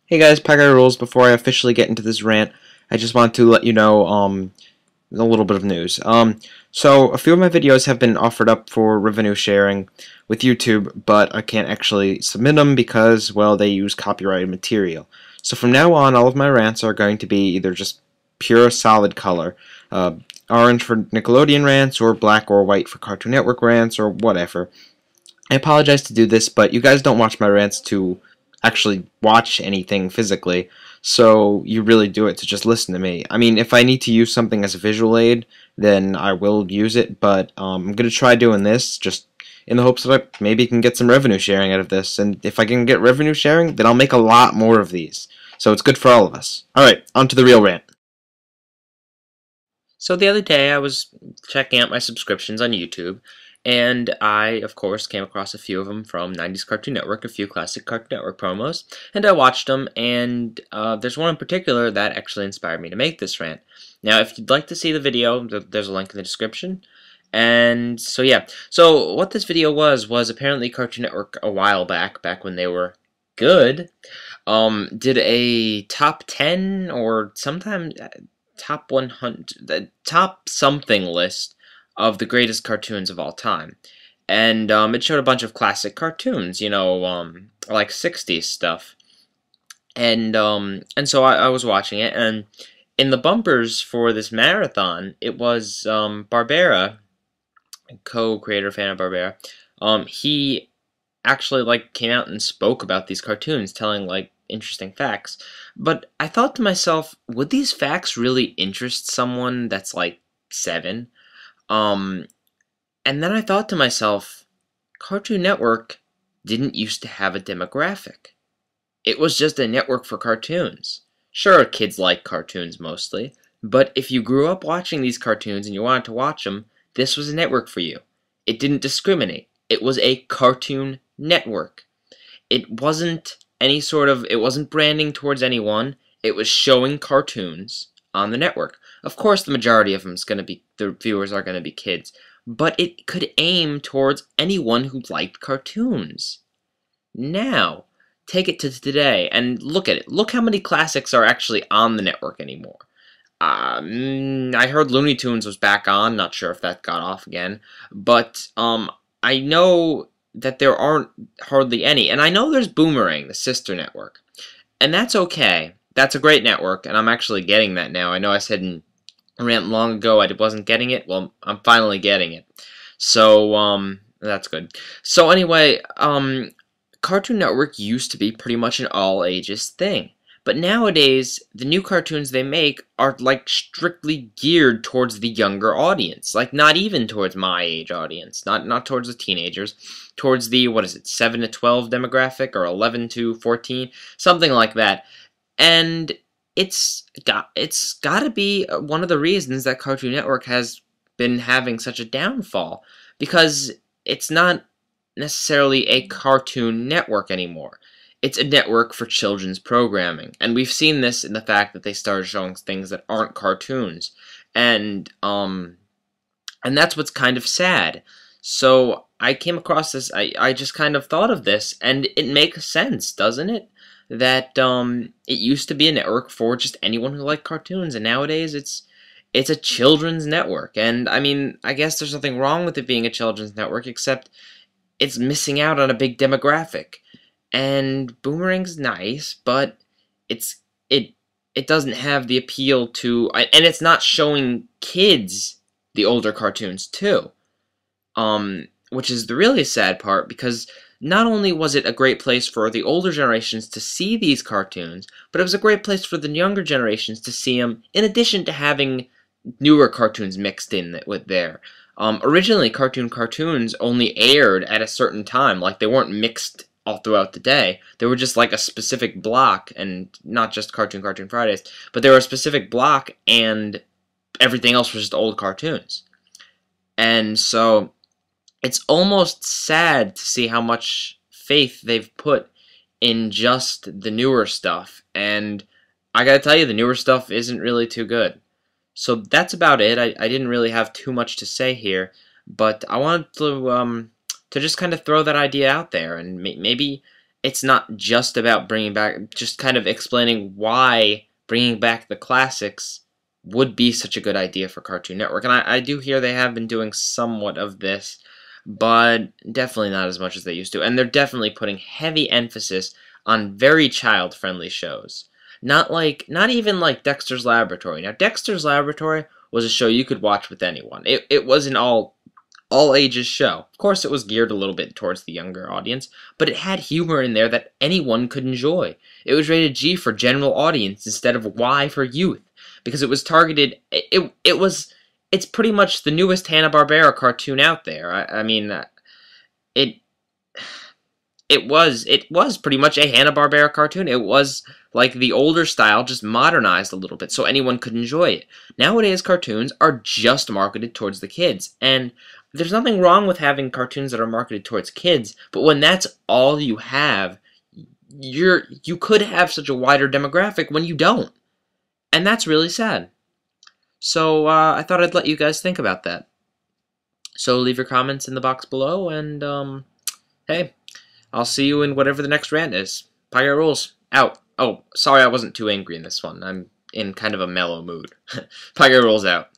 Hey guys, Packer Rules. Before I officially get into this rant, I just want to let you know a little bit of news. So a few of my videos have been offered up for revenue sharing with YouTube, but I can't actually submit them because, well, they use copyrighted material. So from now on, all of my rants are going to be either just pure solid color, uh, orange for Nickelodeon rants, or black or white for Cartoon Network rants, or whatever. I apologize to do this, but you guys don't watch my rants to actually watch anything physically, so you really do it to just listen to me. I mean, if I need to use something as a visual aid, then I will use it, but I'm going to try doing this just in the hopes that I maybe can get some revenue sharing out of this, and if I can get revenue sharing, then I'll make a lot more of these. So it's good for all of us. Alright, on to the real rant. So the other day I was checking out my subscriptions on YouTube, and I, of course, came across a few of them from 90s Cartoon Network, a few classic Cartoon Network promos, and I watched them, and there's one in particular that actually inspired me to make this rant. Now, if you'd like to see the video, there's a link in the description. And so, yeah. So, what this video was apparently Cartoon Network a while back when they were good, did a top 10 or sometimes top 100, the top something list of the greatest cartoons of all time. And it showed a bunch of classic cartoons, you know, like 60s stuff. And so I was watching it, and in the bumpers for this marathon, it was Barbera, co-creator fan of Barbera. He actually like came out and spoke about these cartoons, telling like interesting facts. But I thought to myself, would these facts really interest someone that's like 7? Um, and then I thought to myself, Cartoon Network didn't used to have a demographic. It was just a network for cartoons. Sure, kids like cartoons mostly, but if you grew up watching these cartoons and you wanted to watch them, this was a network for you. It didn't discriminate. It was a cartoon network. It wasn't it wasn't branding towards anyone. It was showing cartoons on the network. Of course, the majority of the viewers are going to be kids, but it could aim towards anyone who liked cartoons. Now, take it to today and look at it. Look how many classics are actually on the network anymore. I heard Looney Tunes was back on. Not sure if that got off again, but I know that there aren't hardly any, and I know there's Boomerang, the sister network, and that's okay. That's a great network, and I'm actually getting that now. I know I said in a rant long ago I wasn't getting it. Well, I'm finally getting it, so that's good. So anyway, Cartoon Network used to be pretty much an all ages thing. But nowadays, the new cartoons they make are like strictly geared towards the younger audience. Like not even towards my age audience, not towards the teenagers, towards the 7 to 12 demographic or 11 to 14, something like that. And it's got to be one of the reasons that Cartoon Network has been having such a downfall, because it's not necessarily a cartoon network anymore. It's a network for children's programming, and we've seen this in the fact that they started showing things that aren't cartoons, and that's what's kind of sad. So I came across this, I just kind of thought of this, and it makes sense, doesn't it? That it used to be a network for just anyone who liked cartoons, and nowadays it's a children's network. And I mean, I guess there's nothing wrong with it being a children's network, except it's missing out on a big demographic. And Boomerang's nice, but it doesn't have the appeal to, and it's not showing kids the older cartoons too, which is the really sad part, because not only was it a great place for the older generations to see these cartoons, but it was a great place for the younger generations to see them, in addition to having newer cartoons mixed in with there. Originally, cartoons only aired at a certain time, like they weren't mixed all throughout the day. They were just like a specific block, and not just Cartoon Fridays, but they were a specific block, and everything else was just old cartoons. And so it's almost sad to see how much faith they've put in just the newer stuff, and I gotta tell you, the newer stuff isn't really too good. So that's about it. I didn't really have too much to say here, but I wanted to just kind of throw that idea out there, and maybe it's not just about bringing back, just kind of explaining why bringing back the classics would be such a good idea for Cartoon Network. And I do hear they have been doing somewhat of this, but definitely not as much as they used to. And they're definitely putting heavy emphasis on very child-friendly shows. Not even like Dexter's Laboratory. Now, Dexter's Laboratory was a show you could watch with anyone. It was an all ages show. Of course, it was geared a little bit towards the younger audience, but it had humor in there that anyone could enjoy. It was rated G for general audience instead of Y for youth, because it was targeted. It's pretty much the newest Hanna-Barbera cartoon out there. I mean, it it was pretty much a Hanna-Barbera cartoon. It was like the older style, just modernized a little bit so anyone could enjoy it. Nowadays, cartoons are just marketed towards the kids, and there's nothing wrong with having cartoons that are marketed towards kids, but when that's all you have, you could have such a wider demographic when you don't, and that's really sad. So I thought I'd let you guys think about that. So leave your comments in the box below, and hey, I'll see you in whatever the next rant is. Pyre rules. Out. Oh, sorry I wasn't too angry in this one. I'm in kind of a mellow mood. Pyre rules out.